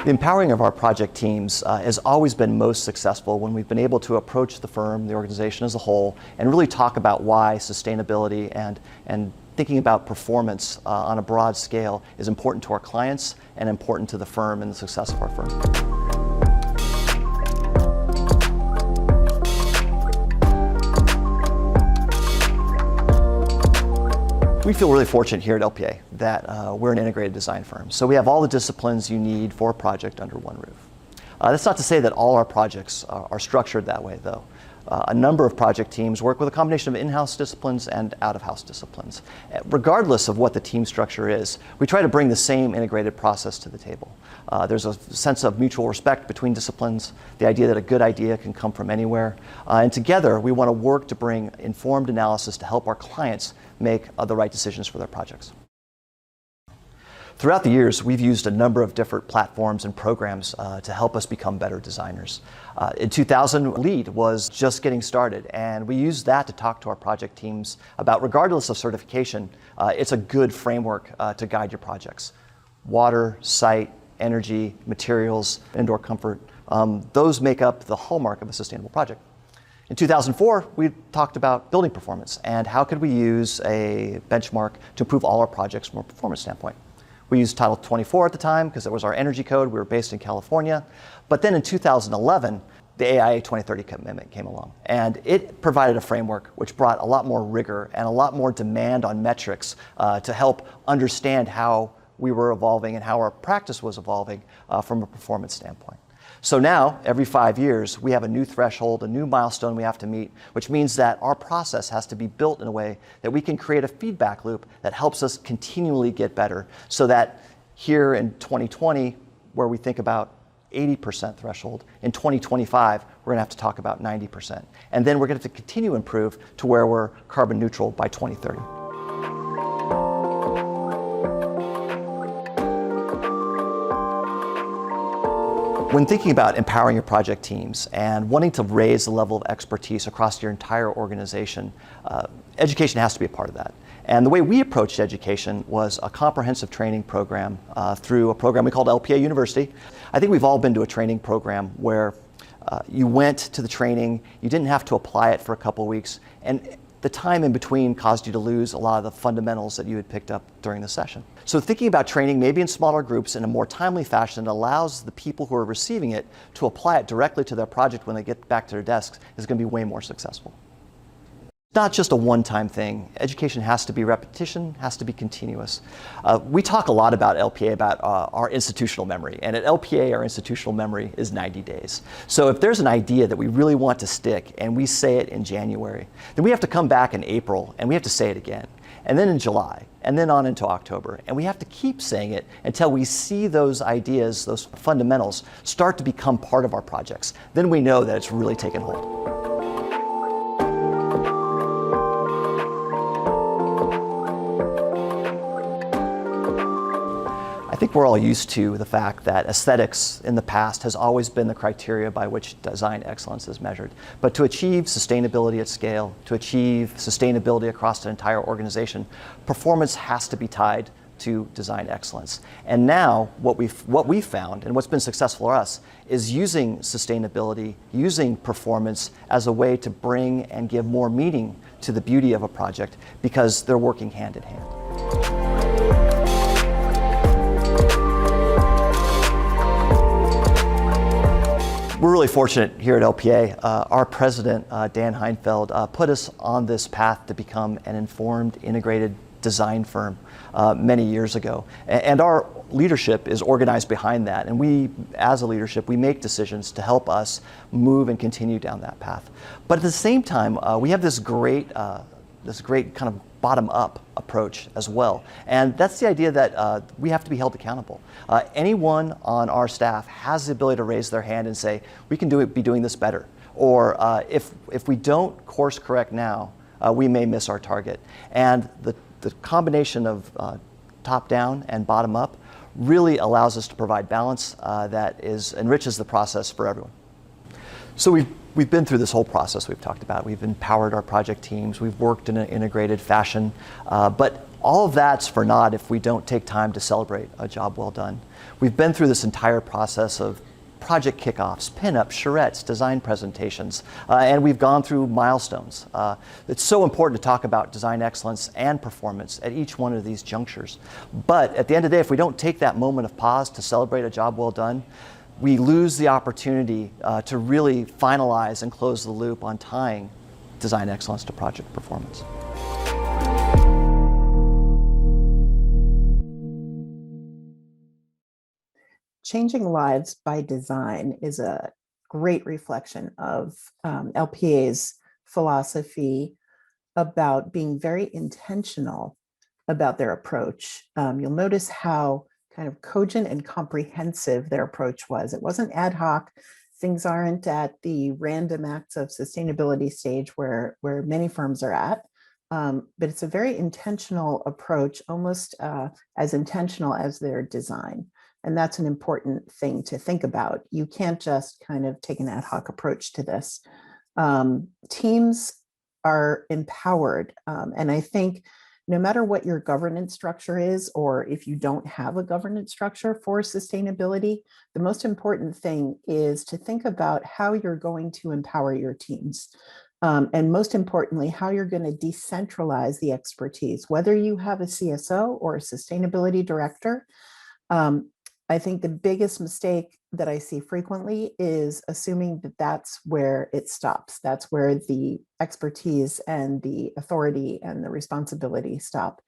The empowering of our project teams has always been most successful when we've been able to approach the firm, the organization as a whole, and really talk about why sustainability and thinking about performance on a broad scale is important to our clients and important to the firm and the success of our firm. We feel really fortunate here at LPA that we're an integrated design firm. So we have all the disciplines you need for a project under one roof. That's not to say that all our projects are structured that way, though. A number of project teams work with a combination of in-house disciplines and out-of-house disciplines. Regardless of what the team structure is, we try to bring the same integrated process to the table. There's a sense of mutual respect between disciplines, the idea that a good idea can come from anywhere, and together we want to work to bring informed analysis to help our clients make the right decisions for their projects. Throughout the years, we've used a number of different platforms and programs to help us become better designers. In 2000, LEAD was just getting started, and we used that to talk to our project teams about, regardless of certification, it's a good framework to guide your projects. Water, site, energy, materials, indoor comfort, those make up the hallmark of a sustainable project. In 2004, we talked about building performance and how could we use a benchmark to improve all our projects from a performance standpoint. We used Title 24 at the time because it was our energy code. We were based in California. But then in 2011, the AIA 2030 commitment came along. And it provided a framework which brought a lot more rigor and a lot more demand on metrics to help understand how we were evolving and how our practice was evolving from a performance standpoint. So now, every 5 years, we have a new threshold, a new milestone we have to meet, which means that our process has to be built in a way that we can create a feedback loop that helps us continually get better, so that here in 2020, where we think about 80% threshold, in 2025, we're going to have to talk about 90%. And then we're going to have to continue to improve to where we're carbon neutral by 2030. When thinking about empowering your project teams and wanting to raise the level of expertise across your entire organization, education has to be a part of that. And the way we approached education was a comprehensive training program through a program we called LPA University. I think we've all been to a training program where you went to the training, you didn't have to apply it for a couple of weeks, and the time in between caused you to lose a lot of the fundamentals that you had picked up during the session. So thinking about training maybe in smaller groups in a more timely fashion allows the people who are receiving it to apply it directly to their project when they get back to their desks is going to be way more successful. It's not just a one-time thing. Education has to be repetition, has to be continuous. We talk a lot about LPA, about our institutional memory, and at LPA our institutional memory is 90 days. So if there's an idea that we really want to stick and we say it in January, then we have to come back in April and we have to say it again, and then in July, and then on into October, and we have to keep saying it until we see those ideas, those fundamentals, start to become part of our projects. Then we know that it's really taken hold. I think we're all used to the fact that aesthetics in the past has always been the criteria by which design excellence is measured. But to achieve sustainability at scale, to achieve sustainability across an entire organization, performance has to be tied to design excellence. And now what we've found and what's been successful for us is using sustainability, using performance as a way to bring and give more meaning to the beauty of a project because they're working hand in hand. We're really fortunate here at LPA. Our president, Dan Heinfeld, put us on this path to become an informed, integrated design firm many years ago. And our leadership is organized behind that. And we, as a leadership, we make decisions to help us move and continue down that path. But at the same time, we have this great kind of bottom-up approach as well. And that's the idea that we have to be held accountable. Anyone on our staff has the ability to raise their hand and say, we can be doing this better. Or if we don't course correct now, we may miss our target. And the combination of top-down and bottom-up really allows us to provide balance that enriches the process for everyone. So we've been through this whole process we've talked about. We've empowered our project teams. We've worked in an integrated fashion. But All of that's for naught if we don't take time to celebrate a job well done. We've been through this entire process of project kickoffs, pinups, charrettes, design presentations, and we've gone through milestones. It's so important to talk about design excellence and performance at each one of these junctures. But at the end of the day, if we don't take that moment of pause to celebrate a job well done, we lose the opportunity to really finalize and close the loop on tying design excellence to project performance. Changing lives by design is a great reflection of LPA's philosophy about being very intentional about their approach. You'll notice how kind of cogent and comprehensive their approach was. It wasn't ad hoc. Things aren't at the random acts of sustainability stage where many firms are at. But it's a very intentional approach, almost as intentional as their design. And that's an important thing to think about. You can't just kind of take an ad hoc approach to this. Teams are empowered. And I think no matter what your governance structure is, or if you don't have a governance structure for sustainability, the most important thing is to think about how you're going to empower your teams. And most importantly, how you're going to decentralize the expertise, whether you have a CSO or a sustainability director. I think the biggest mistake that I see frequently is assuming that that's where it stops. That's where the expertise and the authority and the responsibility stop.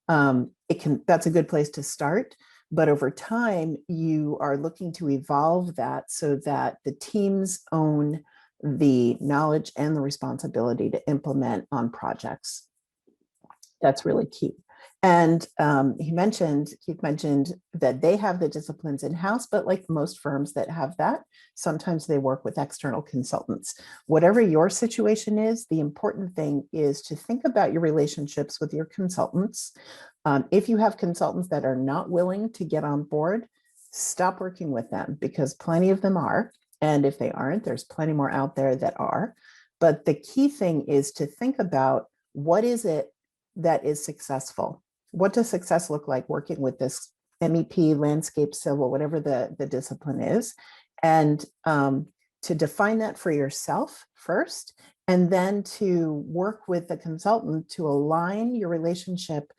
That's a good place to start, but over time, you are looking to evolve that so that the teams own the knowledge and the responsibility to implement on projects. That's really key. And Keith mentioned that they have the disciplines in-house, but like most firms that have that, sometimes they work with external consultants. Whatever your situation is, the important thing is to think about your relationships with your consultants. If you have consultants that are not willing to get on board, stop working with them, because plenty of them are. And if they aren't, there's plenty more out there that are. But the key thing is to think about, what is it that is successful? What does success look like working with this MEP, landscape, civil, whatever the discipline is? And to define that for yourself first, and then to work with the consultant to align your relationship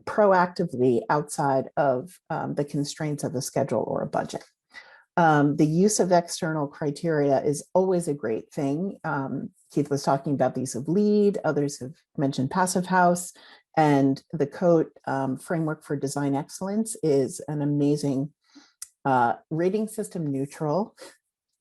proactively outside of the constraints of a schedule or a budget. The use of external criteria is always a great thing. Keith was talking about the use of LEED, others have mentioned Passive House, and the code framework for design excellence is an amazing rating system neutral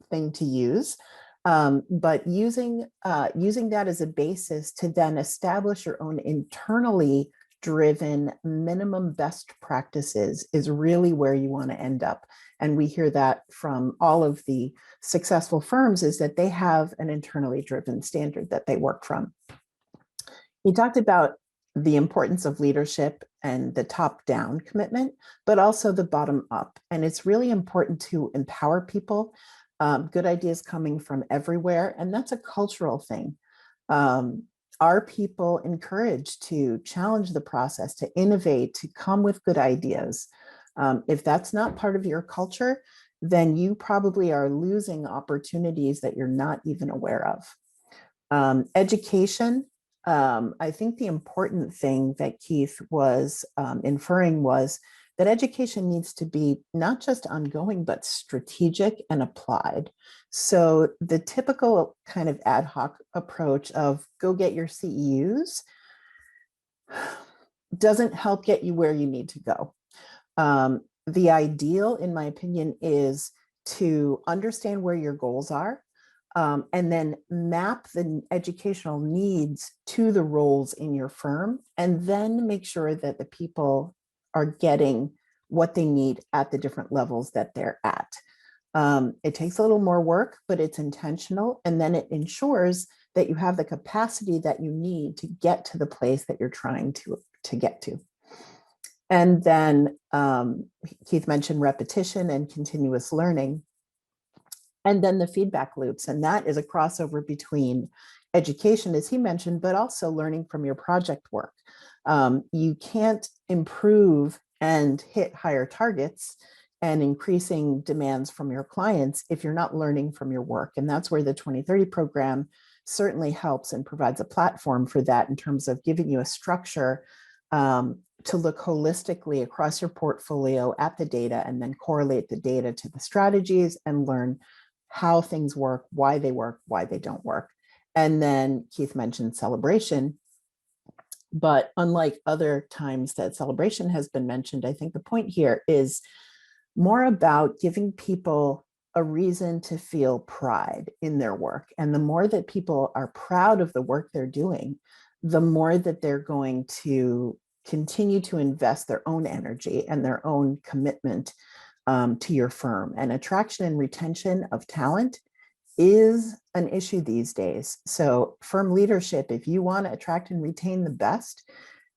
thing to use. But using that as a basis to then establish your own internally driven minimum best practices is really where you want to end up. And we hear that from all of the successful firms, is that they have an internally driven standard that they work from. He talked about the importance of leadership and the top-down commitment, but also the bottom-up. And it's really important to empower people. Good ideas coming from everywhere, and that's a cultural thing. Are people encouraged to challenge the process, to innovate, to come with good ideas? If that's not part of your culture, then you probably are losing opportunities that you're not even aware of. Education. I think the important thing that Keith was inferring was that education needs to be not just ongoing, but strategic and applied. So the typical kind of ad hoc approach of go get your CEUs doesn't help get you where you need to go. The ideal, in my opinion, is to understand where your goals are, and then map the educational needs to the roles in your firm, and then make sure that the people are getting what they need at the different levels that they're at. It takes a little more work, but it's intentional, and then it ensures that you have the capacity that you need to get to the place that you're trying to get to. And then Keith mentioned repetition and continuous learning. And then the feedback loops, and that is a crossover between education, as he mentioned, but also learning from your project work. You can't improve and hit higher targets and increasing demands from your clients if you're not learning from your work. And that's where the 2030 program certainly helps and provides a platform for that in terms of giving you a structure to look holistically across your portfolio at the data and then correlate the data to the strategies and learn how things work, why they don't work. And then Keith mentioned celebration. But unlike other times that celebration has been mentioned, I think the point here is more about giving people a reason to feel pride in their work. And the more that people are proud of the work they're doing, the more that they're going to continue to invest their own energy and their own commitment to your firm. And attraction and retention of talent is an issue these days. So firm leadership, if you want to attract and retain the best,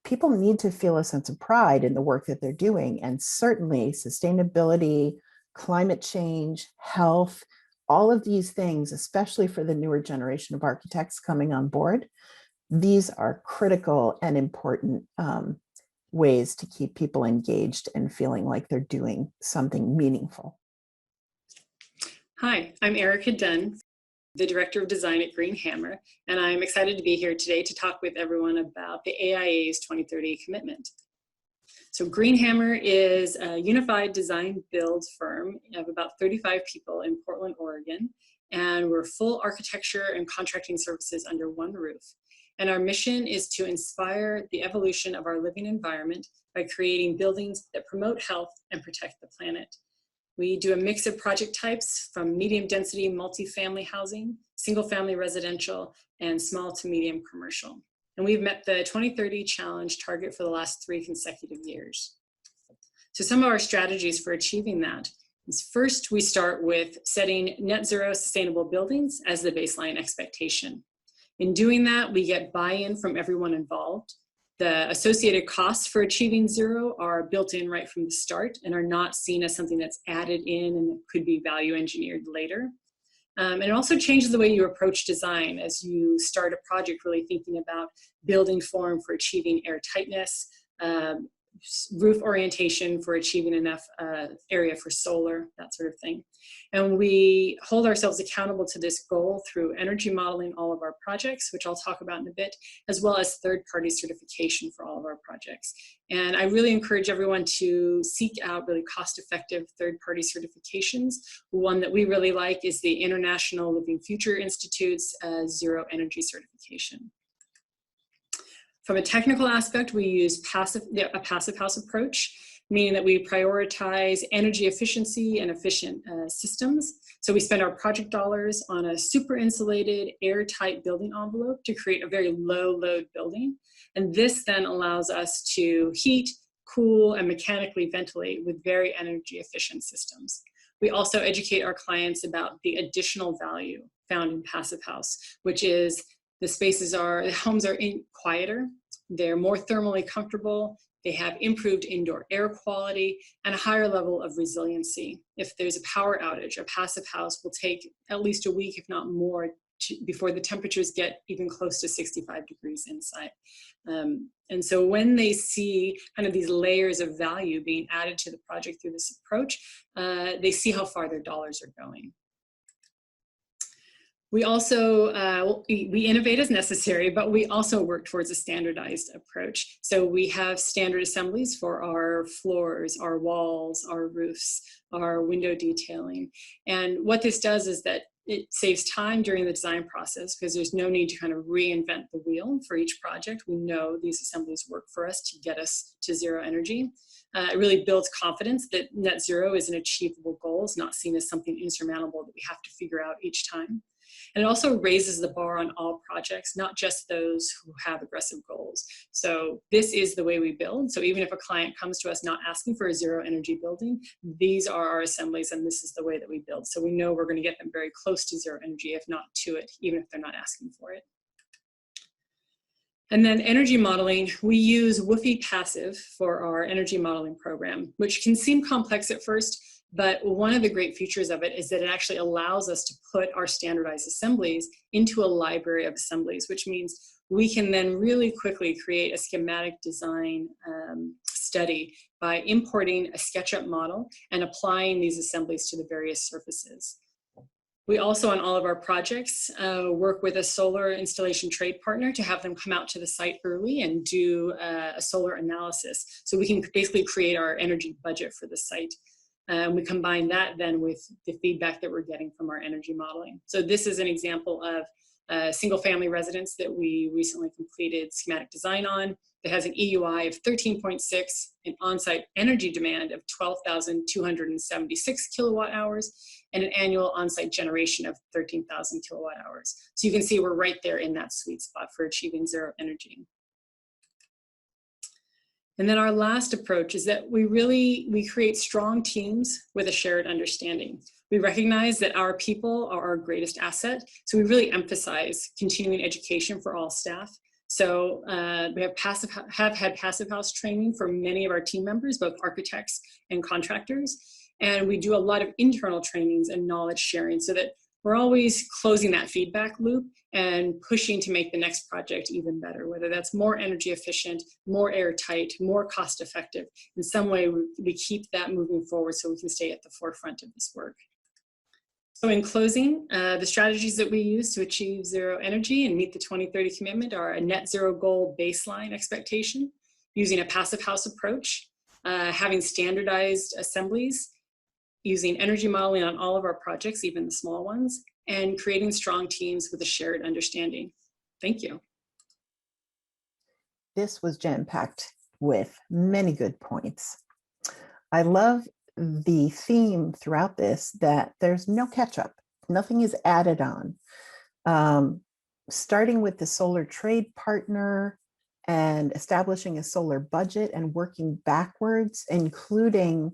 people need to feel a sense of pride in the work that they're doing. And certainly sustainability, climate change, health, all of these things, especially for the newer generation of architects coming on board, these are critical and important ways to keep people engaged and feeling like they're doing something meaningful. Hi, I'm Erica Dunn, the Director of Design at Green Hammer, and I'm excited to be here today to talk with everyone about the AIA's 2030 commitment. So Green Hammer is a unified design build firm of about 35 people in Portland, Oregon, and we're full architecture and contracting services under one roof. And our mission is to inspire the evolution of our living environment by creating buildings that promote health and protect the planet. We do a mix of project types from medium density multifamily housing, single family residential, and small to medium commercial. And we've met the 2030 challenge target for the last 3 consecutive years. So some of our strategies for achieving that is, first, we start with setting net zero sustainable buildings as the baseline expectation. In doing that, we get buy-in from everyone involved. The associated costs for achieving zero are built in right from the start and are not seen as something that's added in and could be value engineered later. And it also changes the way you approach design as you start a project really thinking about building form for achieving air tightness, roof orientation for achieving enough area for solar, that sort of thing. And we hold ourselves accountable to this goal through energy modeling all of our projects, which I'll talk about in a bit, as well as third-party certification for all of our projects. And I really encourage everyone to seek out really cost-effective third-party certifications. One that we really like is the International Living Future Institute's Zero Energy Certification. From a technical aspect, we use a passive house approach, meaning that we prioritize energy efficiency and efficient systems. So we spend our project dollars on a super insulated, airtight building envelope to create a very low load building. And this then allows us to heat, cool, and mechanically ventilate with very energy efficient systems. We also educate our clients about the additional value found in passive house, which is the homes are quieter, they're more thermally comfortable, they have improved indoor air quality, and a higher level of resiliency. If there's a power outage, a passive house will take at least a week, if not more, before the temperatures get even close to 65 degrees inside. And so when they see kind of these layers of value being added to the project through this approach, they see how far their dollars are going. We also, we innovate as necessary, but we also work towards a standardized approach. So we have standard assemblies for our floors, our walls, our roofs, our window detailing. And what this does is that it saves time during the design process because there's no need to kind of reinvent the wheel for each project. We know these assemblies work for us to get us to zero energy. It really builds confidence that net zero is an achievable goal. It's not seen as something insurmountable that we have to figure out each time. And it also raises the bar on all projects, not just those who have aggressive goals. So this is the way we build. So even if a client comes to us not asking for a zero energy building, these are our assemblies and this is the way that we build. So we know we're going to get them very close to zero energy, if not to it, even if they're not asking for it. And then energy modeling, we use WFI Passive for our energy modeling program, which can seem complex at first, But one of the great features of it is that it actually allows us to put our standardized assemblies into a library of assemblies, which means we can then really quickly create a schematic design study by importing a SketchUp model and applying these assemblies to the various surfaces. We also, on all of our projects, work with a solar installation trade partner to have them come out to the site early and do a solar analysis. So we can basically create our energy budget for the site. We combine that then with the feedback that we're getting from our energy modeling. So this is an example of a single family residence that we recently completed schematic design on that has an EUI of 13.6, an on-site energy demand of 12,276 kilowatt hours, and an annual on-site generation of 13,000 kilowatt hours. So you can see we're right there in that sweet spot for achieving zero energy. And then our last approach is that we create strong teams with a shared understanding. We recognize that our people are our greatest asset, so we really emphasize continuing education for all staff. So we have had passive house training for many of our team members, both architects and contractors. And we do a lot of internal trainings and knowledge sharing so that we're always closing that feedback loop and pushing to make the next project even better, whether that's more energy efficient, more airtight, more cost effective. In some way, we keep that moving forward so we can stay at the forefront of this work. So in closing, the strategies that we use to achieve zero energy and meet the 2030 commitment are a net zero goal baseline expectation, using a passive house approach, having standardized assemblies, using energy modeling on all of our projects, even the small ones, and creating strong teams with a shared understanding. Thank you. This was jam-packed with many good points. I love the theme throughout this that there's no catch-up. Nothing is added on. Starting with the solar trade partner and establishing a solar budget and working backwards, including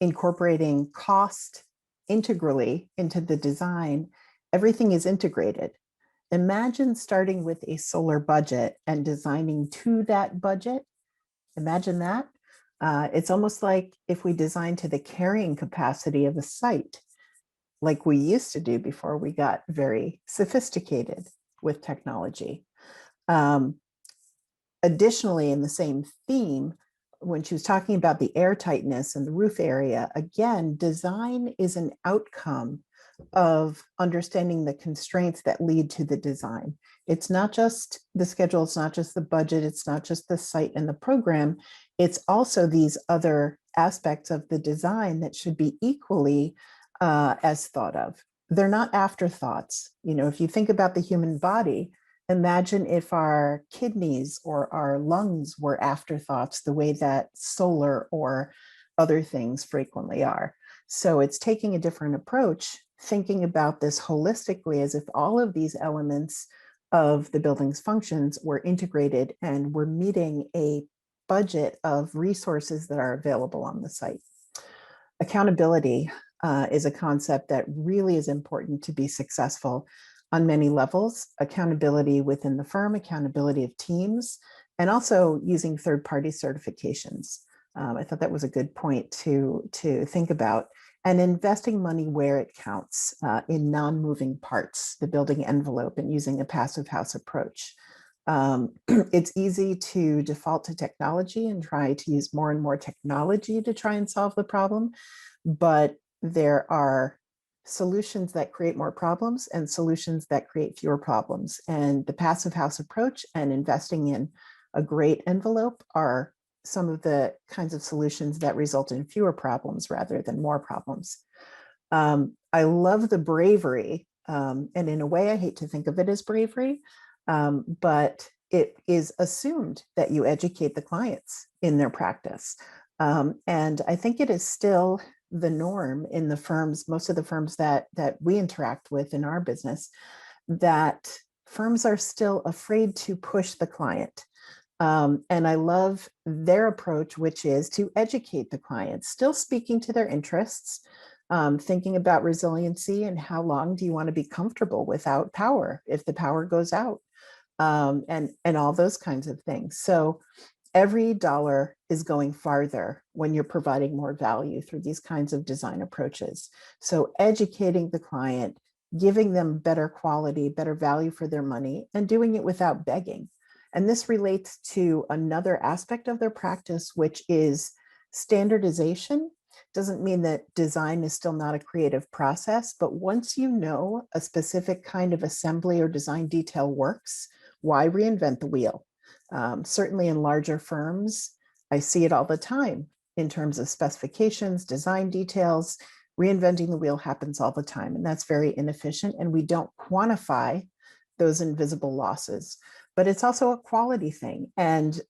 incorporating cost integrally into the design, everything is integrated. Imagine starting with a solar budget and designing to that budget. Imagine that. It's almost like if we design to the carrying capacity of a site, like we used to do before we got very sophisticated with technology. Additionally, in the same theme, when she was talking about the airtightness and the roof area, again, design is an outcome of understanding the constraints that lead to the design. It's not just the schedule, it's not just the budget, it's not just the site and the program, it's also these other aspects of the design that should be equally as thought of. They're not afterthoughts. You know, if you think about the human body, imagine if our kidneys or our lungs were afterthoughts the way that solar or other things frequently are. So it's taking a different approach, thinking about this holistically as if all of these elements of the building's functions were integrated and we're meeting a budget of resources that are available on the site. Accountability is a concept that really is important to be successful on many levels: accountability within the firm, accountability of teams, and also using third-party certifications. I thought that was a good point to think about. And investing money where it counts in non-moving parts, the building envelope, and using a passive house approach. It's easy to default to technology and try to use more and more technology to try and solve the problem, but there are solutions that create more problems and solutions that create fewer problems. And the passive house approach and investing in a great envelope are some of the kinds of solutions that result in fewer problems rather than more problems. I love the bravery, and in a way I hate to think of it as bravery, but it is assumed that you educate the clients in their practice. And I think it is still the norm in the firms, most of the firms that we interact with in our business, that firms are still afraid to push the client. And I love their approach, which is to educate the clients, still speaking to their interests, thinking about resiliency and how long do you want to be comfortable without power if the power goes out, and all those kinds of things. So every dollar is going farther when you're providing more value through these kinds of design approaches. So educating the client, giving them better quality, better value for their money, and doing it without begging. And this relates to another aspect of their practice, which is standardization. Doesn't mean that design is still not a creative process, but once you know a specific kind of assembly or design detail works, why reinvent the wheel? Certainly in larger firms, I see it all the time in terms of specifications, design details. Reinventing the wheel happens all the time, and that's very inefficient, and we don't quantify those invisible losses. But it's also a quality thing. And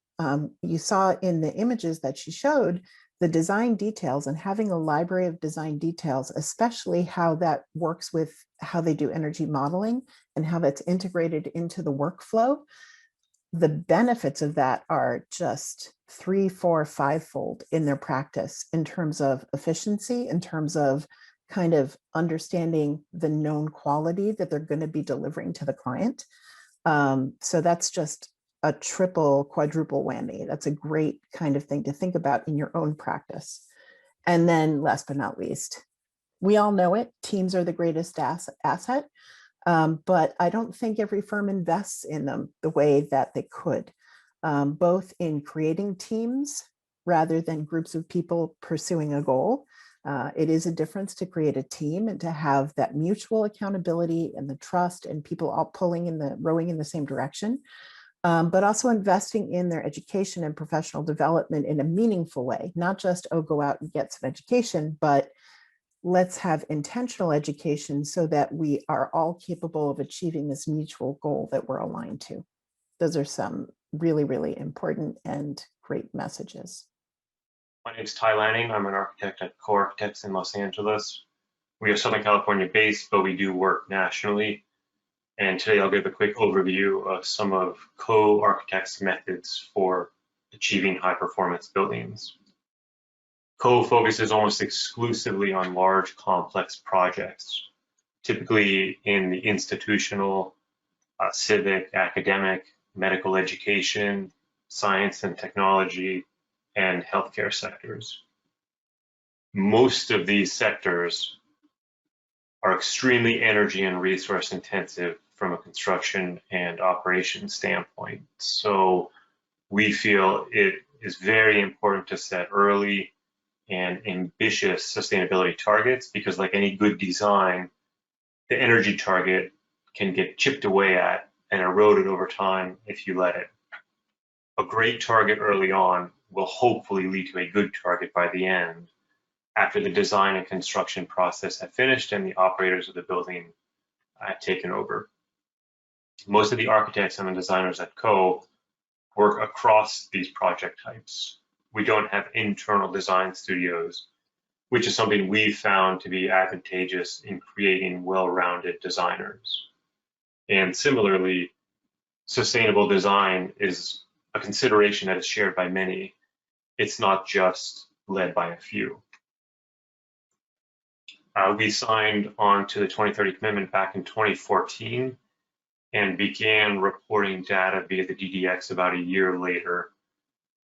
you saw in the images that she showed, the design details, and having a library of design details, especially how that works with how they do energy modeling and how that's integrated into the workflow. The benefits of that are just 3, 4, 5-fold in their practice in terms of efficiency, in terms of kind of understanding the known quality that they're going to be delivering to the client. So that's just a triple, quadruple whammy. That's a great kind of thing to think about in your own practice. And then last but not least, we all know it, teams are the greatest asset. But I don't think every firm invests in them the way that they could, both in creating teams rather than groups of people pursuing a goal. It is a difference to create a team and to have that mutual accountability and the trust and people all rowing in the same direction, but also investing in their education and professional development in a meaningful way, not just, oh, go out and get some education, but let's have intentional education so that we are all capable of achieving this mutual goal that we're aligned to. Those are some really, really important and great messages. My name is Ty Lanning. I'm an architect at Co Architects in Los Angeles. We are Southern California based, but we do work nationally. And today I'll give a quick overview of some of Co Architects' methods for achieving high performance buildings. Co focuses almost exclusively on large, complex projects, typically in the institutional, civic, academic, medical education, science and technology, and healthcare sectors. Most of these sectors are extremely energy and resource intensive from a construction and operations standpoint. So we feel it is very important to set early and ambitious sustainability targets, because like any good design, the energy target can get chipped away at and eroded over time if you let it. A great target early on will hopefully lead to a good target by the end, after the design and construction process have finished and the operators of the building have taken over. Most of the architects and the designers at Co work across these project types. We don't have internal design studios, which is something we've found to be advantageous in creating well-rounded designers. And similarly, sustainable design is a consideration that is shared by many. It's not just led by a few. We signed on to the 2030 commitment back in 2014 and began reporting data via the DDX about a year later.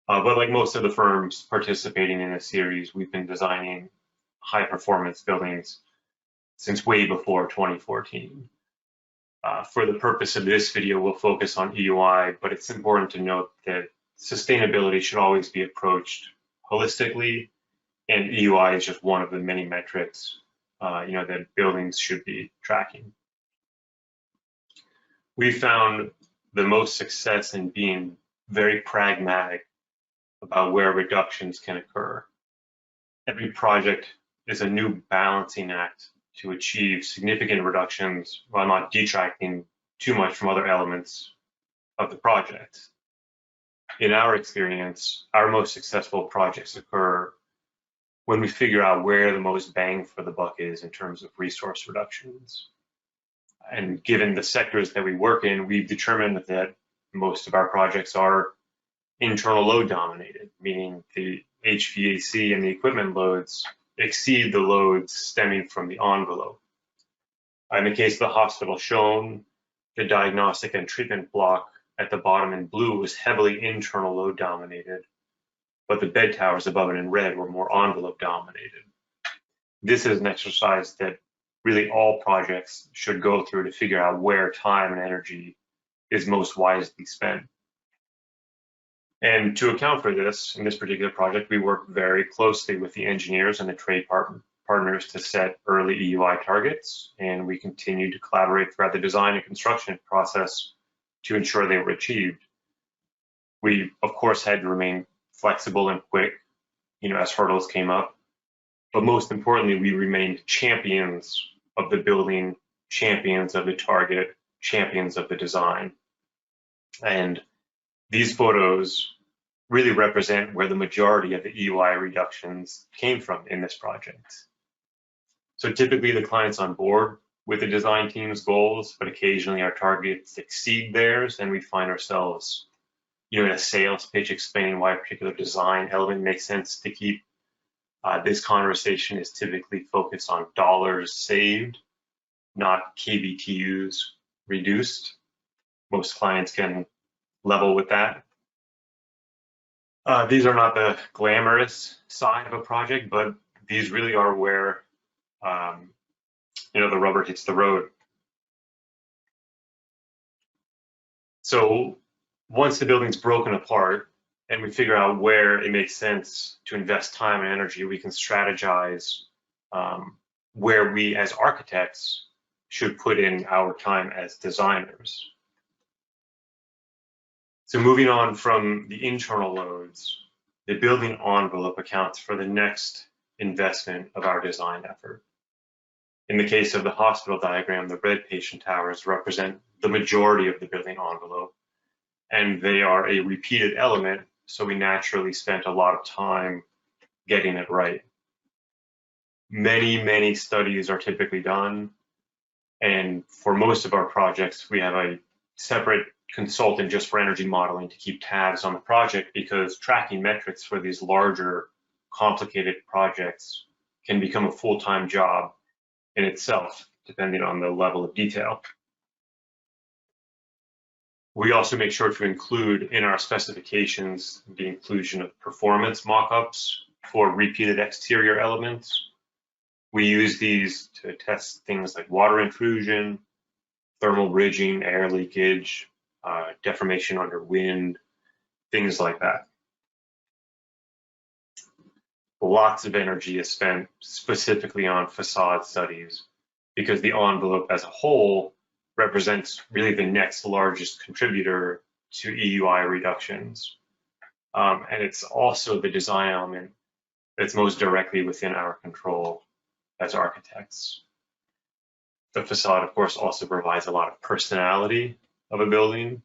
But like most of the firms participating in this series, we've been designing high performance buildings since way before 2014. For the purpose of this video, we'll focus on EUI, but it's important to note that sustainability should always be approached holistically, and EUI is just one of the many metrics that buildings should be tracking. We found the most success in being very pragmatic about where reductions can occur. Every project is a new balancing act to achieve significant reductions while not detracting too much from other elements of the project. In our experience, our most successful projects occur when we figure out where the most bang for the buck is in terms of resource reductions. And given the sectors that we work in, we've determined that most of our projects are internal load dominated, meaning the HVAC and the equipment loads exceed the loads stemming from the envelope. In the case of the hospital shown, the diagnostic and treatment block at the bottom in blue was heavily internal load dominated, but the bed towers above it in red were more envelope dominated. This is an exercise that really all projects should go through to figure out where time and energy is most wisely spent. And to account for this, in this particular project, we worked very closely with the engineers and the trade partners to set early EUI targets, and we continued to collaborate throughout the design and construction process to ensure they were achieved. We, of course, had to remain flexible and quick, as hurdles came up. But most importantly, we remained champions of the building, champions of the target, champions of the design. And these photos really represent where the majority of the EUI reductions came from in this project. So typically the client's on board with the design team's goals, but occasionally our targets exceed theirs, and we find ourselves, in a sales pitch explaining why a particular design element makes sense to keep. This conversation is typically focused on dollars saved, not KBTUs reduced. Most clients can level with that. These are not the glamorous side of a project, but these really are where the rubber hits the road. So once the building's broken apart and we figure out where it makes sense to invest time and energy, we can strategize where we as architects should put in our time as designers. So moving on from the internal loads, the building envelope accounts for the next investment of our design effort. In the case of the hospital diagram, the red patient towers represent the majority of the building envelope, and they are a repeated element, so we naturally spent a lot of time getting it right. Many studies are typically done, and for most of our projects, we have a separate consultant just for energy modeling to keep tabs on the project, because tracking metrics for these larger, complicated projects can become a full-time job in itself, depending on the level of detail. We also make sure to include in our specifications the inclusion of performance mock-ups for repeated exterior elements. We use these to test things like water intrusion, thermal bridging, air leakage, deformation under wind, things like that. Lots of energy is spent specifically on facade studies because the envelope as a whole represents really the next largest contributor to EUI reductions. And it's also the design element that's most directly within our control as architects. The facade, of course, also provides a lot of personality of a building.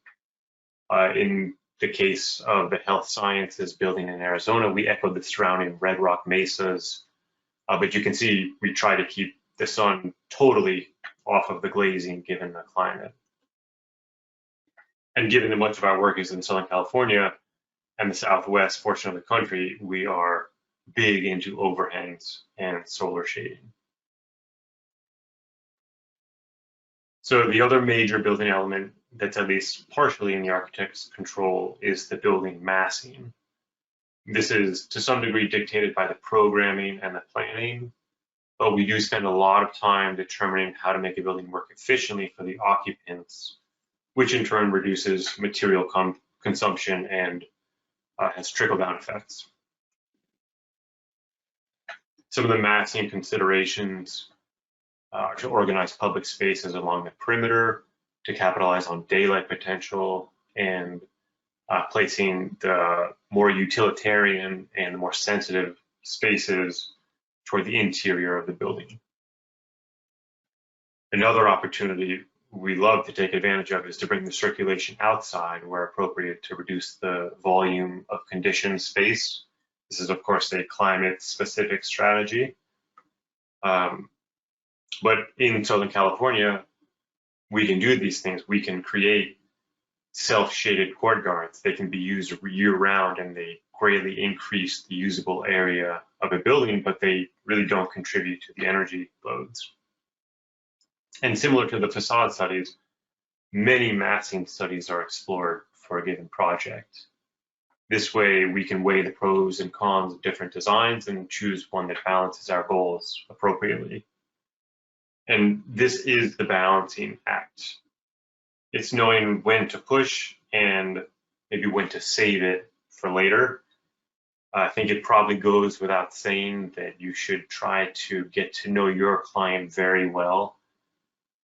In the case of the health sciences building in Arizona, we echoed the surrounding red rock mesas, but you can see we try to keep the sun totally off of the glazing given the climate. And given that much of our work is in Southern California and the Southwest portion of the country, we are big into overhangs and solar shading. So the other major building element that's at least partially in the architect's control is the building massing. This is to some degree dictated by the programming and the planning, but we do spend a lot of time determining how to make a building work efficiently for the occupants, which in turn reduces material consumption and has trickle-down effects. Some of the massing considerations are to organize public spaces along the perimeter, to capitalize on daylight potential, and placing the more utilitarian and the more sensitive spaces toward the interior of the building. Another opportunity we love to take advantage of is to bring the circulation outside where appropriate to reduce the volume of conditioned space. This is, of course, a climate-specific strategy. But in Southern California, we can do these things. We can create self-shaded courtyards. They can be used year-round, and they greatly increase the usable area of a building, but they really don't contribute to the energy loads. And similar to the facade studies, many massing studies are explored for a given project. This way, we can weigh the pros and cons of different designs and choose one that balances our goals appropriately. And this is the balancing act. It's knowing when to push and maybe when to save it for later. I think it probably goes without saying that you should try to get to know your client very well,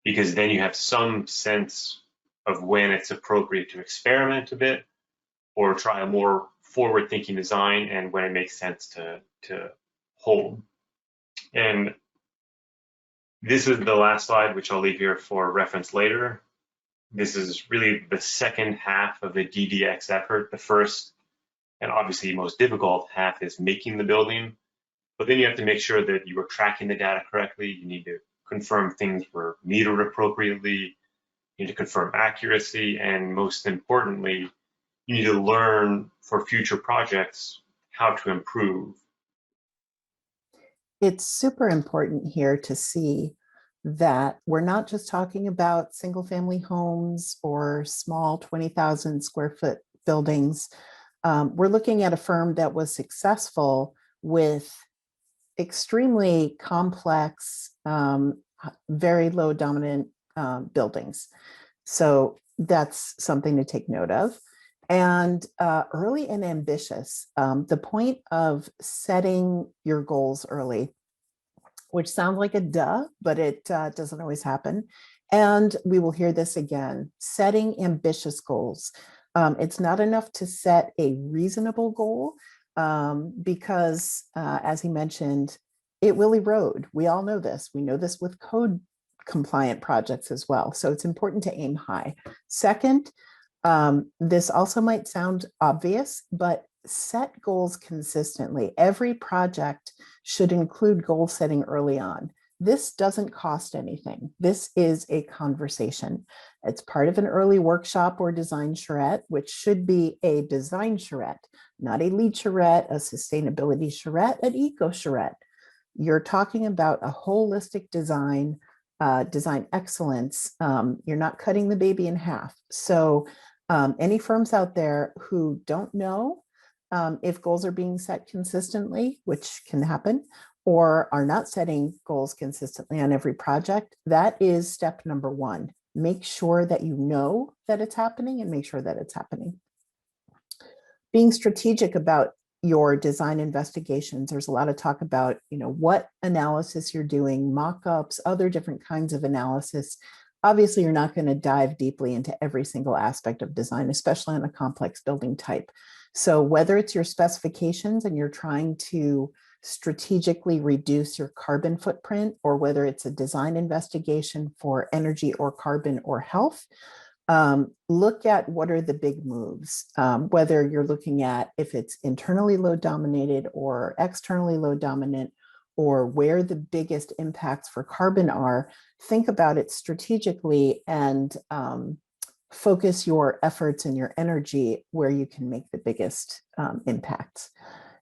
because then you have some sense of when it's appropriate to experiment a bit or try a more forward-thinking design, and when it makes sense to hold. And this is the last slide, which I'll leave here for reference later. This is really the second half of the DDX effort. The first, and obviously most difficult half, is making the building. But then you have to make sure that you are tracking the data correctly. You need to confirm things were metered appropriately. You need to confirm accuracy. And most importantly, you need to learn for future projects how to improve. It's super important here to see that we're not just talking about single family homes or small 20,000 square foot buildings. We're looking at a firm that was successful with extremely complex, very low dominant buildings. So that's something to take note of. And early and ambitious. The point of setting your goals early, which sounds like a duh, but it doesn't always happen. And we will hear this again, setting ambitious goals. It's not enough to set a reasonable goal because, as he mentioned, it will erode. We all know this. We know this with code compliant projects as well. So it's important to aim high. Second, this also might sound obvious, but set goals consistently. Every project should include goal setting early on. This doesn't cost anything. This is a conversation. It's part of an early workshop or design charrette, which should be a design charrette, not a lead charrette, a sustainability charrette, an eco charrette. You're talking about a holistic design, design excellence. You're not cutting the baby in half. So any firms out there who don't know if goals are being set consistently, which can happen, or are not setting goals consistently on every project, that is step number one. Make sure that you know that it's happening and make sure that it's happening. Being strategic about your design investigations, there's a lot of talk about, what analysis you're doing, mock-ups, other different kinds of analysis. Obviously, you're not going to dive deeply into every single aspect of design, especially on a complex building type. So whether it's your specifications and you're trying to strategically reduce your carbon footprint, or whether it's a design investigation for energy or carbon or health, look at what are the big moves, whether you're looking at if it's internally load dominated or externally load dominant, or where the biggest impacts for carbon are. Think about it strategically and focus your efforts and your energy where you can make the biggest impacts.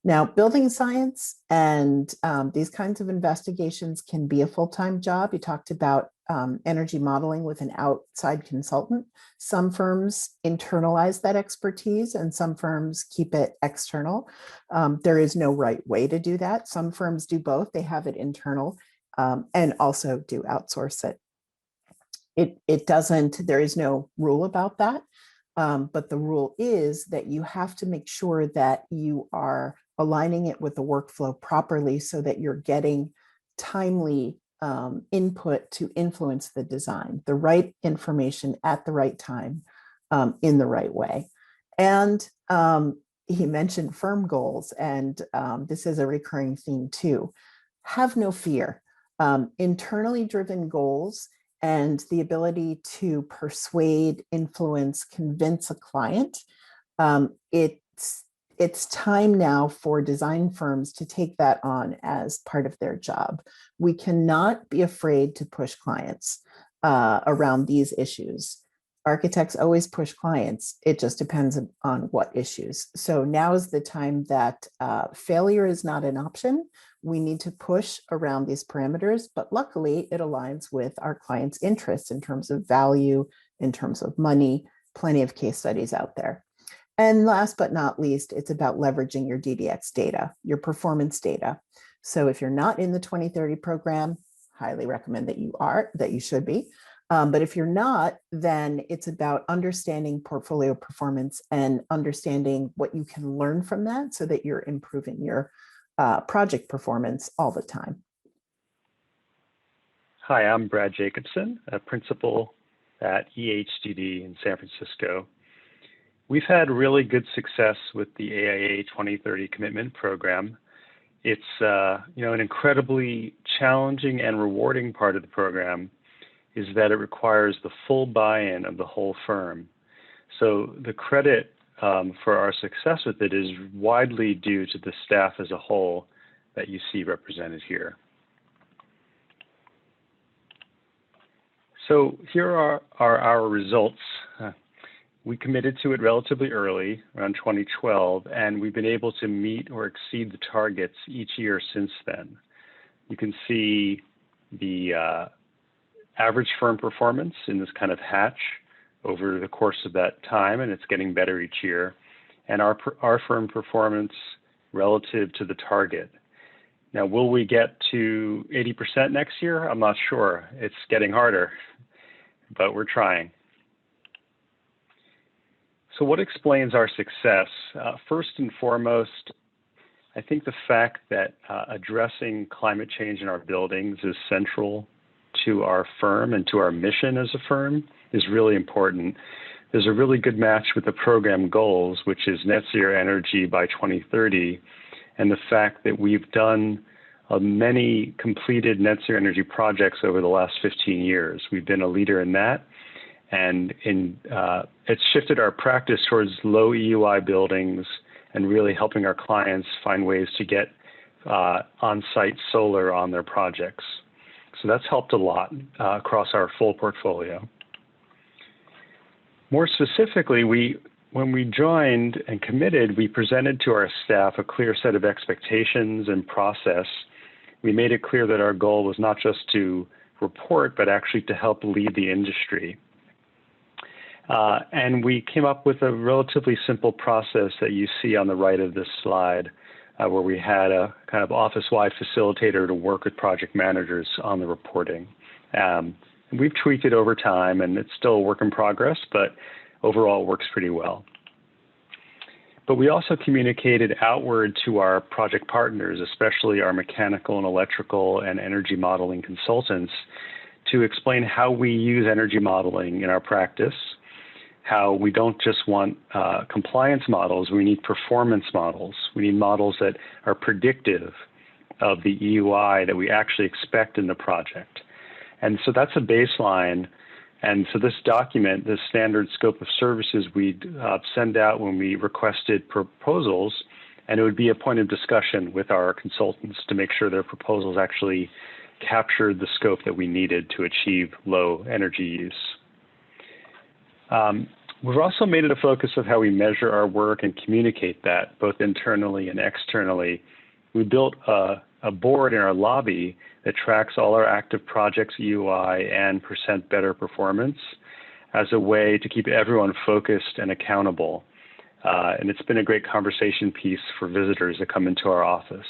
Now, building science and these kinds of investigations can be a full-time job. You talked about energy modeling with an outside consultant. Some firms internalize that expertise and some firms keep it external. There is no right way to do that. Some firms do both. They have it internal and also do outsource it. It doesn't, there is no rule about that. But the rule is that you have to make sure that you are aligning it with the workflow properly so that you're getting timely input to influence the design, the right information at the right time in the right way. And he mentioned firm goals, and this is a recurring theme too. Have no fear. Internally driven goals and the ability to persuade, influence, convince a client, it's time now for design firms to take that on as part of their job. We cannot be afraid to push clients around these issues. Architects always push clients. It just depends on what issues. So now is the time that failure is not an option. We need to push around these parameters, but luckily it aligns with our clients' interests in terms of value, in terms of money, plenty of case studies out there. And last but not least, it's about leveraging your DDX data, your performance data. So if you're not in the 2030 program, highly recommend that you should be. But if you're not, then it's about understanding portfolio performance and understanding what you can learn from that so that you're improving your project performance all the time. Hi, I'm Brad Jacobson, a principal at EHDD in San Francisco. We've had really good success with the AIA 2030 commitment program. It's an incredibly challenging and rewarding part of the program is that it requires the full buy-in of the whole firm. So the credit for our success with it is widely due to the staff as a whole that you see represented here. So here are our results. We committed to it relatively early, around 2012, and we've been able to meet or exceed the targets each year since then. You can see the average firm performance in this kind of hatch over the course of that time, and it's getting better each year, and our firm performance relative to the target. Now, will we get to 80% next year? I'm not sure. It's getting harder, but we're trying. So what explains our success? First and foremost, I think the fact that addressing climate change in our buildings is central to our firm and to our mission as a firm is really important. There's a really good match with the program goals, which is net zero energy by 2030, and the fact that we've done many completed net zero energy projects over the last 15 years. We've been a leader in that, and it's shifted our practice towards low EUI buildings and really helping our clients find ways to get on-site solar on their projects. So that's helped a lot across our full portfolio. More specifically, when we joined and committed, we presented to our staff a clear set of expectations and process. We made it clear that our goal was not just to report, but actually to help lead the industry. And we came up with a relatively simple process that you see on the right of this slide, where we had a kind of office-wide facilitator to work with project managers on the reporting. We've tweaked it over time, and it's still a work in progress, but overall it works pretty well. But we also communicated outward to our project partners, especially our mechanical and electrical and energy modeling consultants, to explain how we use energy modeling in our practice, how we don't just want compliance models, we need performance models. We need models that are predictive of the EUI that we actually expect in the project. And so that's a baseline. And so this document, this standard scope of services, we'd send out when we requested proposals, and it would be a point of discussion with our consultants to make sure their proposals actually captured the scope that we needed to achieve low energy use. We've also made it a focus of how we measure our work and communicate that, both internally and externally. We built a board in our lobby that tracks all our active projects, EUI, and % better performance as a way to keep everyone focused and accountable. And it's been a great conversation piece for visitors that come into our office.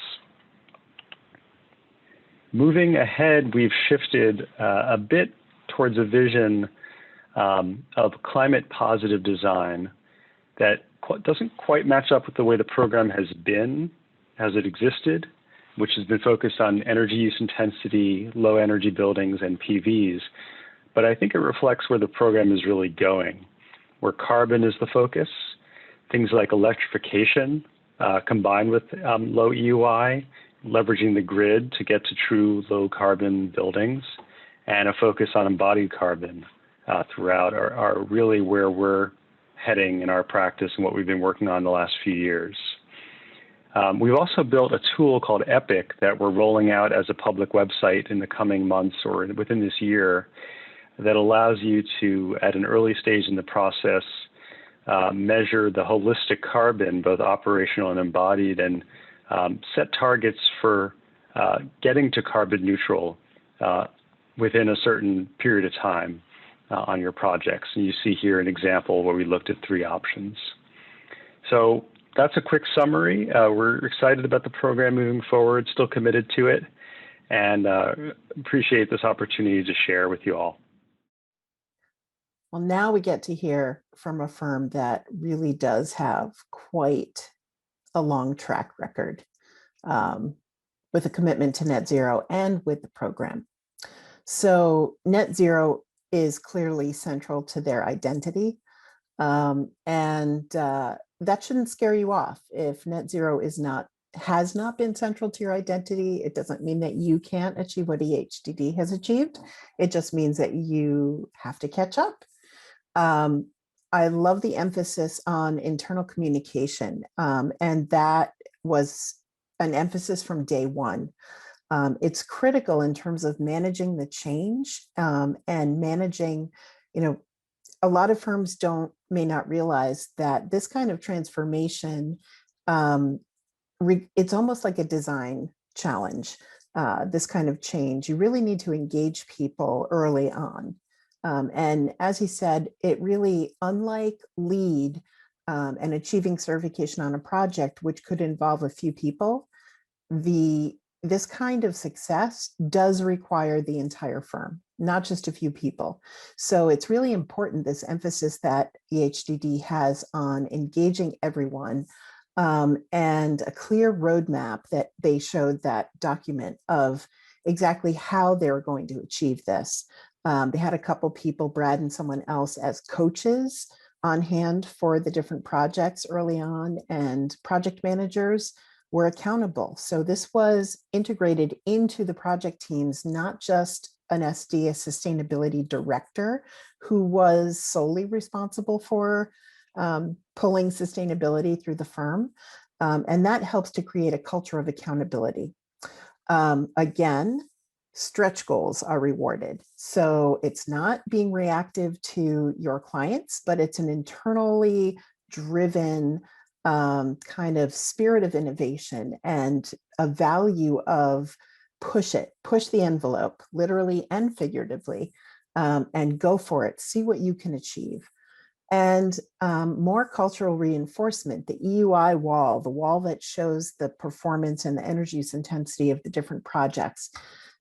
Moving ahead, we've shifted a bit towards a vision of climate positive design that doesn't quite match up with the way the program has been as it existed, which has been focused on energy use intensity, low energy buildings, and PVs. But I think it reflects where the program is really going, where carbon is the focus, things like electrification combined with low EUI, leveraging the grid to get to true low carbon buildings, and a focus on embodied carbon throughout are really where we're heading in our practice and what we've been working on the last few years. We've also built a tool called EPIC that we're rolling out as a public website in the coming months or within this year that allows you to, at an early stage in the process, measure the holistic carbon, both operational and embodied, and set targets for getting to carbon neutral within a certain period of time. on your projects. And you see here an example where we looked at 3 options. So that's a quick summary. We're excited about the program moving forward, still committed to it, and appreciate this opportunity to share with you all. Well, now we get to hear from a firm that really does have quite a long track record with a commitment to net zero and with the program. So net zero is clearly central to their identity. That shouldn't scare you off. If net zero has not been central to your identity, it doesn't mean that you can't achieve what EHDD has achieved. It just means that you have to catch up. I love the emphasis on internal communication, and that was an emphasis from day one. It's critical in terms of managing the change and managing, a lot of firms may not realize that this kind of transformation, it's almost like a design challenge, this kind of change. You really need to engage people early on. And as he said, it really, unlike LEED and achieving certification on a project, which could involve a few people, this kind of success does require the entire firm, not just a few people. So it's really important, this emphasis that EHDD has on engaging everyone, and a clear roadmap that they showed, that document of exactly how they're going to achieve this. They had a couple people, Brad and someone else, as coaches on hand for the different projects early on, and project managers were accountable. So this was integrated into the project teams, not just an SD, a sustainability director, who was solely responsible for pulling sustainability through the firm. And that helps to create a culture of accountability. Again, stretch goals are rewarded. So it's not being reactive to your clients, but it's an internally driven kind of spirit of innovation and a value of push the envelope, literally and figuratively, and go for it, see what you can achieve. And more cultural reinforcement, the EUI wall, the wall that shows the performance and the energy use intensity of the different projects,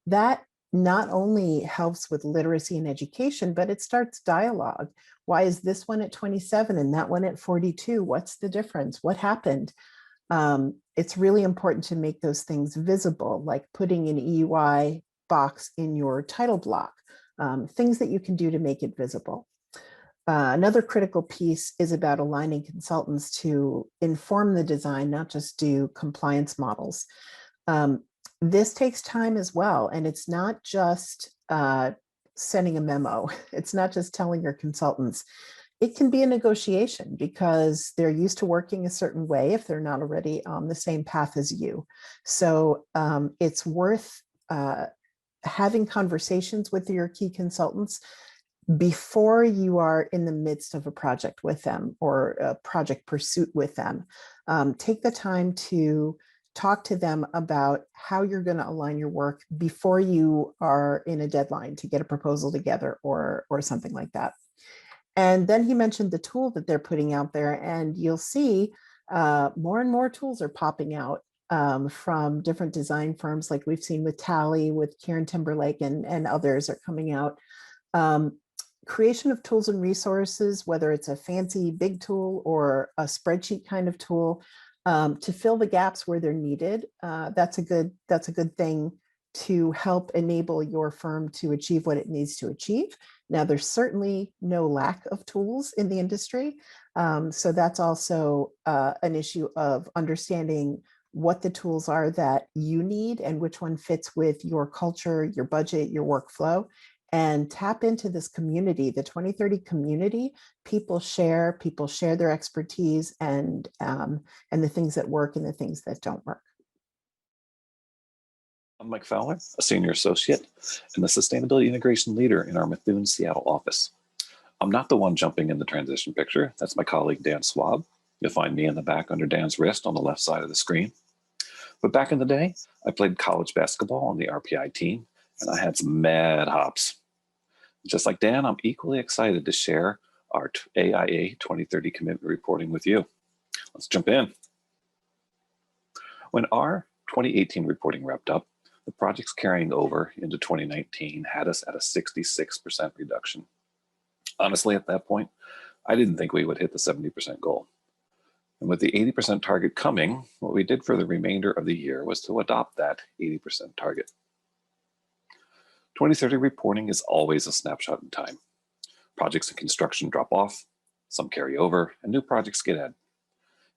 that not only helps with literacy and education, but it starts dialogue. Why is this one at 27 and that one at 42? What's the difference? What happened? It's really important to make those things visible, like putting an EUI box in your title block, things that you can do to make it visible. Another critical piece is about aligning consultants to inform the design, not just do compliance models. This takes time as well, and it's not just sending a memo. It's not just telling your consultants. It can be a negotiation because they're used to working a certain way if they're not already on the same path as you. So it's worth having conversations with your key consultants before you are in the midst of a project with them or a project pursuit with them. Take the time to talk to them about how you're going to align your work before you are in a deadline to get a proposal together or something like that. And then he mentioned the tool that they're putting out there, and you'll see more and more tools are popping out from different design firms, like we've seen with Tally, with Kieran Timberlake, and others are coming out. Creation of tools and resources, whether it's a fancy big tool or a spreadsheet kind of tool, to fill the gaps where they're needed. That's a good thing to help enable your firm to achieve what it needs to achieve. Now, there's certainly no lack of tools in the industry. So that's also an issue of understanding what the tools are that you need and which one fits with your culture, your budget, your workflow, and tap into this community, the 2030 community. People share their expertise and the things that work and the things that don't work. I'm Mike Fowler, a senior associate and the sustainability integration leader in our Mithun, Seattle office. I'm not the one jumping in the transition picture. That's my colleague, Dan Swab. You'll find me in the back under Dan's wrist on the left side of the screen. But back in the day, I played college basketball on the RPI team, and I had some mad hops. Just like Dan, I'm equally excited to share our AIA 2030 commitment reporting with you. Let's jump in. When our 2018 reporting wrapped up, the projects carrying over into 2019 had us at a 66% reduction. Honestly, at that point, I didn't think we would hit the 70% goal. And with the 80% target coming, what we did for the remainder of the year was to adopt that 80% target. 2030 reporting is always a snapshot in time. Projects in construction drop off, some carry over, and new projects get added.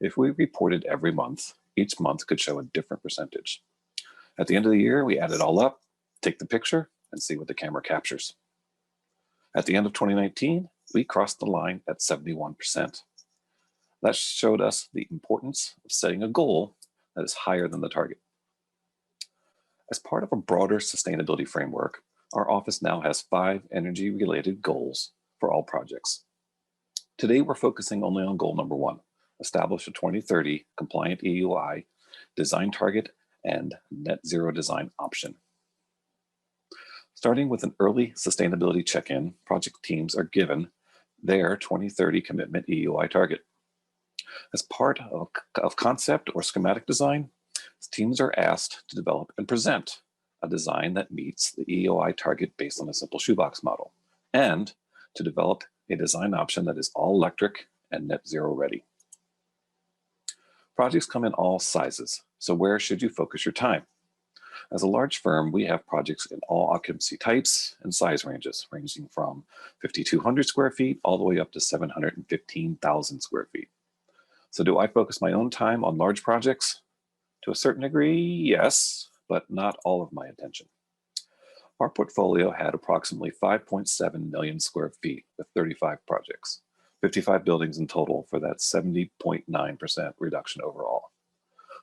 If we reported every month, each month could show a different percentage. At the end of the year, we add it all up, take the picture, and see what the camera captures. At the end of 2019, we crossed the line at 71%. That showed us the importance of setting a goal that is higher than the target. As part of a broader sustainability framework, our office now has 5 energy-related goals for all projects. Today, we're focusing only on goal number 1, establish a 2030 compliant EUI design target and net zero design option. Starting with an early sustainability check-in, project teams are given their 2030 commitment EUI target. As part of concept or schematic design, teams are asked to develop and present a design that meets the EUI target based on a simple shoebox model, and to develop a design option that is all electric and net zero ready. Projects come in all sizes, so where should you focus your time? As a large firm, we have projects in all occupancy types and size ranges, ranging from 5,200 square feet all the way up to 715,000 square feet. So do I focus my own time on large projects? To a certain degree, yes, but not all of my attention. Our portfolio had approximately 5.7 million square feet with 35 projects, 55 buildings in total for that 70.9% reduction overall.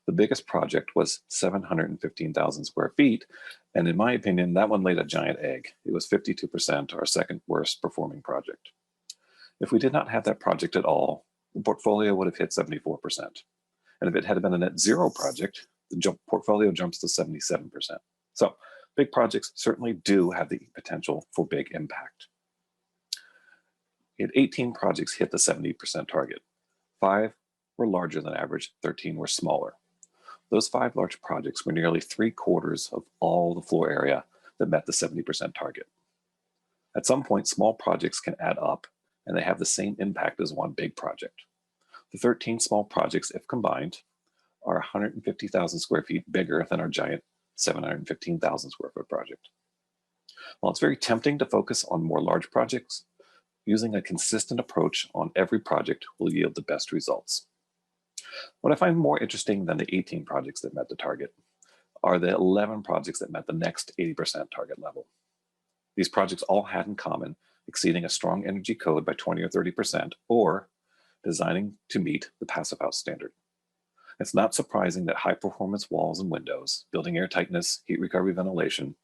The biggest project was 715,000 square feet, and in my opinion, that one laid a giant egg. It was 52%, our second worst performing project. If we did not have that project at all, the portfolio would have hit 74%. And if it had been a net zero project, the portfolio jumps to 77%. So big projects certainly do have the potential for big impact. 18 projects hit the 70% target. 5 were larger than average, 13 were smaller. Those 5 large projects were nearly 3/4 of all the floor area that met the 70% target. At some point, small projects can add up, and they have the same impact as one big project. The 13 small projects, if combined, are 150,000 square feet bigger than our giant 715,000 square foot project. While it's very tempting to focus on more large projects, using a consistent approach on every project will yield the best results. What I find more interesting than the 18 projects that met the target are the 11 projects that met the next 80% target level. These projects all had in common exceeding a strong energy code by 20 or 30%, or designing to meet the Passive House standard. It's not surprising that high performance walls and windows, building air tightness, heat recovery ventilation,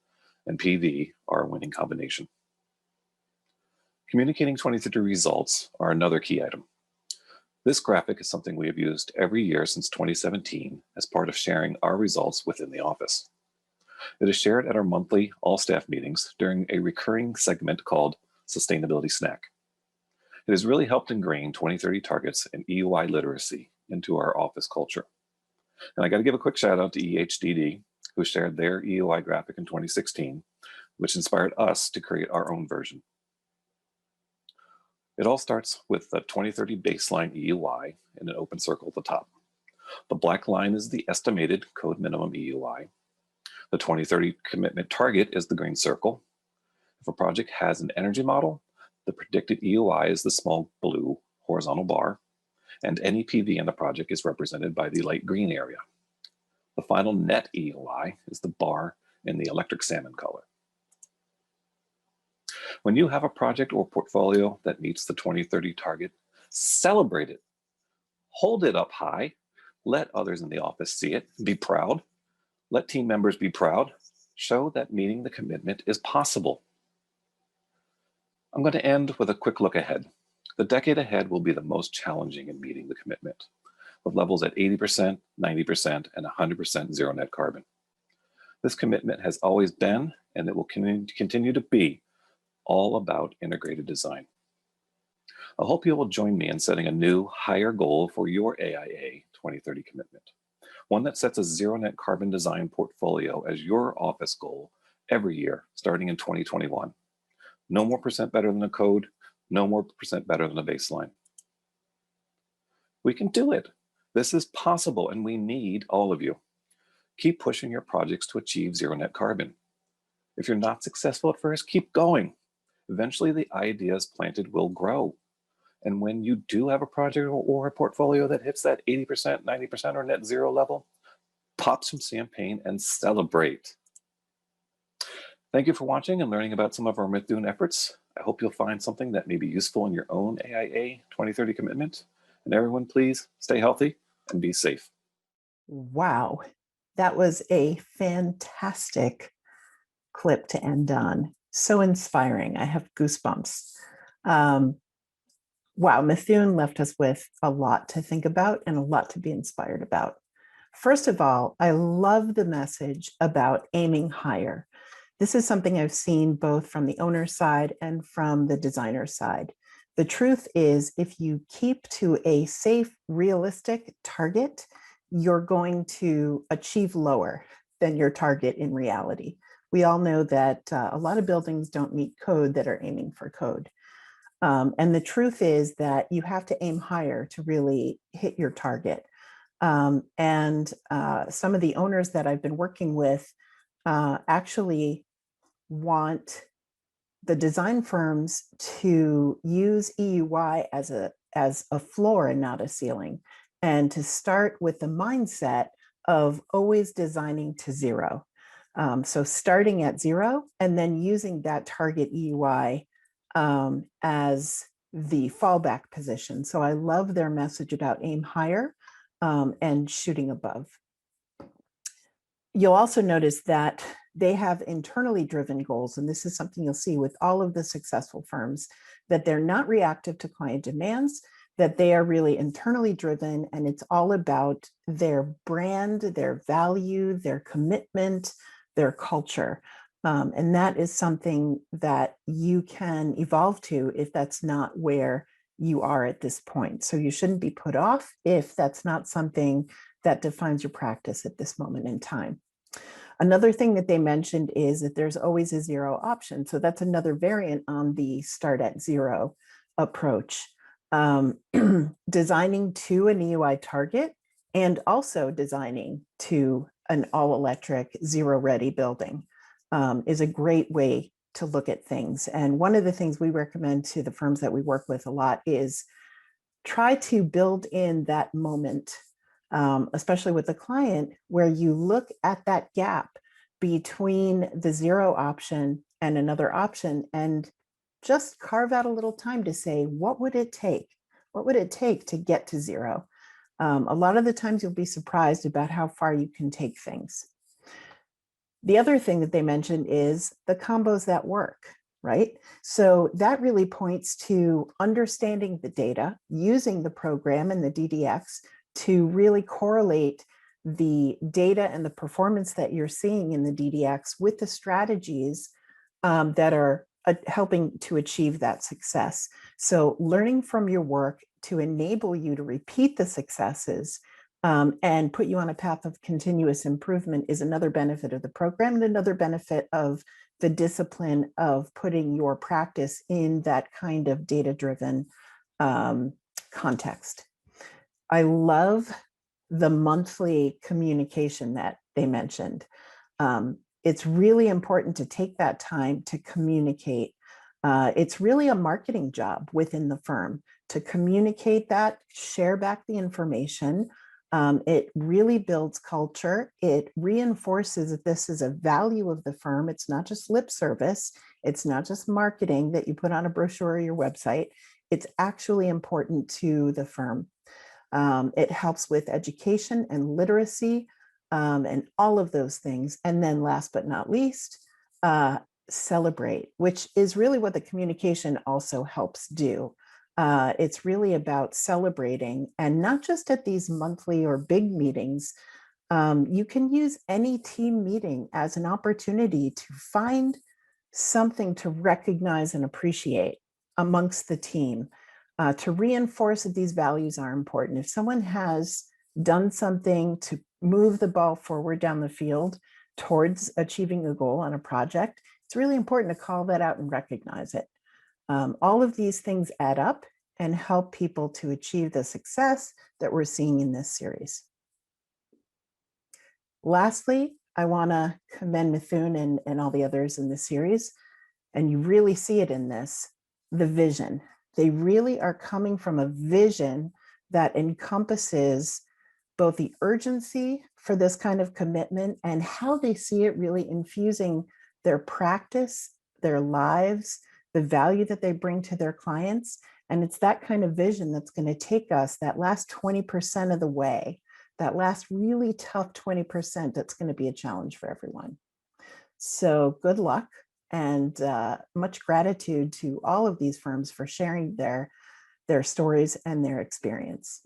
and PV are a winning combination. Communicating 2030 results are another key item. This graphic is something we have used every year since 2017 as part of sharing our results within the office. It is shared at our monthly all-staff meetings during a recurring segment called Sustainability Snack. It has really helped ingrain 2030 targets and EUI literacy into our office culture. And I got to give a quick shout out to EHDD, who shared their EUI graphic in 2016, which inspired us to create our own version. It all starts with the 2030 baseline EUI in an open circle at the top. The black line is the estimated code minimum EUI. The 2030 commitment target is the green circle. If a project has an energy model, the predicted EUI is the small blue horizontal bar, and any PV in the project is represented by the light green area. The final net EUI is the bar in the electric salmon color. When you have a project or portfolio that meets the 2030 target, celebrate it. Hold it up high. Let others in the office see it. Be proud. Let team members be proud. Show that meeting the commitment is possible. I'm going to end with a quick look ahead. The decade ahead will be the most challenging in meeting the commitment, with levels at 80%, 90%, and 100% zero net carbon. This commitment has always been, and it will continue to be, all about integrated design. I hope you will join me in setting a new, higher goal for your AIA 2030 commitment, one that sets a zero net carbon design portfolio as your office goal every year, starting in 2021. No more percent better than the code, no more percent better than the baseline. We can do it. This is possible, and we need all of you. Keep pushing your projects to achieve zero net carbon. If you're not successful at first, keep going. Eventually, the ideas planted will grow. And when you do have a project or a portfolio that hits that 80%, 90%, or net zero level, pop some champagne and celebrate. Thank you for watching and learning about some of our Mithun efforts. I hope you'll find something that may be useful in your own AIA 2030 commitment. And everyone, please stay healthy and be safe. Wow, that was a fantastic clip to end on. So inspiring. I have goosebumps. Wow, Mithun left us with a lot to think about and a lot to be inspired about. First of all, I love the message about aiming higher. This is something I've seen both from the owner side and from the designer side. The truth is, if you keep to a safe, realistic target, you're going to achieve lower than your target in reality. We all know that a lot of buildings don't meet code that are aiming for code. And the truth is that you have to aim higher to really hit your target. Some of the owners that I've been working with actually want the design firms to use EUI as a floor and not a ceiling, and to start with the mindset of always designing to zero. So starting at zero and then using that target EUI as the fallback position. So I love their message about aim higher and shooting above. You'll also notice that they have internally driven goals, and this is something you'll see with all of the successful firms, that they're not reactive to client demands, that they are really internally driven, and it's all about their brand, their value, their commitment, their culture. And that is something that you can evolve to if that's not where you are at this point. So you shouldn't be put off if that's not something that defines your practice at this moment in time. Another thing that they mentioned is that there's always a zero option. So that's another variant on the start at zero approach. Designing to an EUI target and also designing to an all-electric zero-ready building is a great way to look at things. And one of the things we recommend to the firms that we work with a lot is try to build in that moment, especially with the client, where you look at that gap between the zero option and another option and just carve out a little time to say, what would it take? What would it take to get to zero? A lot of the times you'll be surprised about how far you can take things. The other thing that they mentioned is the combos that work, right? So that really points to understanding the data, using the program and the DDX to really correlate the data and the performance that you're seeing in the DDX with the strategies that are helping to achieve that success. So learning from your work to enable you to repeat the successes and put you on a path of continuous improvement is another benefit of the program and another benefit of the discipline of putting your practice in that kind of data-driven context. I love the monthly communication that they mentioned. It's really important to take that time to communicate. It's really a marketing job within the firm to communicate that, share back the information. It really builds culture. It reinforces that this is a value of the firm. It's not just lip service. It's not just marketing that you put on a brochure or your website. It's actually important to the firm. It helps with education and literacy and all of those things. And then last but not least, celebrate, which is really what the communication also helps do. It's really about celebrating, and not just at these monthly or big meetings. You can use any team meeting as an opportunity to find something to recognize and appreciate amongst the team, to reinforce that these values are important. If someone has done something to move the ball forward down the field towards achieving a goal on a project, it's really important to call that out and recognize it. All of these things add up and help people to achieve the success that we're seeing in this series. Lastly, I want to commend Mithun and all the others in the series, and you really see it in this, the vision. They really are coming from a vision that encompasses both the urgency for this kind of commitment and how they see it really infusing their practice, their lives, the value that they bring to their clients. And it's that kind of vision that's going to take us that last 20% of the way, that last really tough 20% that's going to be a challenge for everyone. So good luck and much gratitude to all of these firms for sharing their stories and their experience.